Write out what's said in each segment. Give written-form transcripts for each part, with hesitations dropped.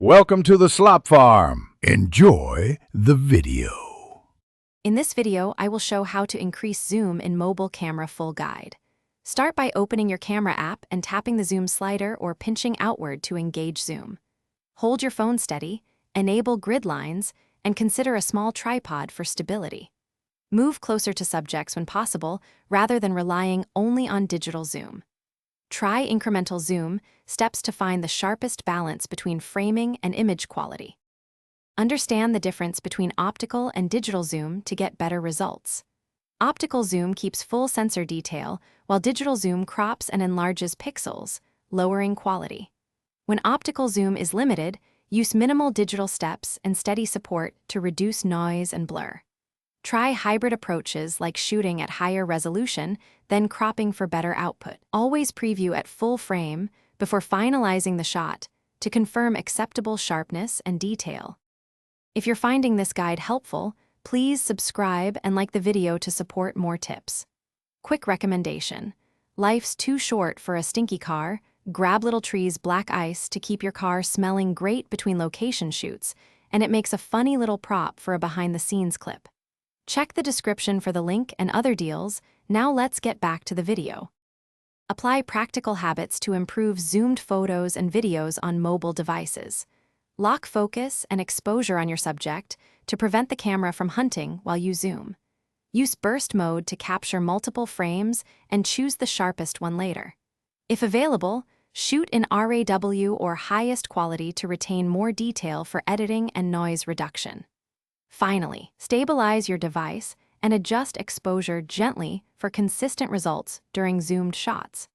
Welcome to the Slop Farm. Enjoy the video. In this video, I will show how to increase zoom in mobile camera full guide. Start by opening your camera app and tapping the zoom slider or pinching outward to engage zoom. Hold your phone steady, enable grid lines, and consider a small tripod for stability. Move closer to subjects when possible, rather than relying only on digital zoom. Try incremental zoom, steps to find the sharpest balance between framing and image quality. Understand the difference between optical and digital zoom to get better results. Optical zoom keeps full sensor detail, while digital zoom crops and enlarges pixels, lowering quality. When optical zoom is limited, use minimal digital steps and steady support to reduce noise and blur. Try hybrid approaches like shooting at higher resolution, then cropping for better output. Always preview at full frame before finalizing the shot to confirm acceptable sharpness and detail. If you're finding this guide helpful, please subscribe and like the video to support more tips. Quick recommendation: life's too short for a stinky car. Grab Little Tree's black ice to keep your car smelling great between location shoots, and it makes a funny little prop for a behind-the-scenes clip. Check the description for the link and other deals. Now let's get back to the video. Apply practical habits to improve zoomed photos and videos on mobile devices. Lock focus and exposure on your subject to prevent the camera from hunting while you zoom. Use burst mode to capture multiple frames and choose the sharpest one later. If available, shoot in RAW or highest quality to retain more detail for editing and noise reduction. Finally, stabilize your device and adjust exposure gently for consistent results during zoomed shots.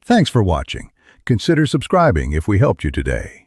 Thanks for watching. Consider subscribing if we helped you today.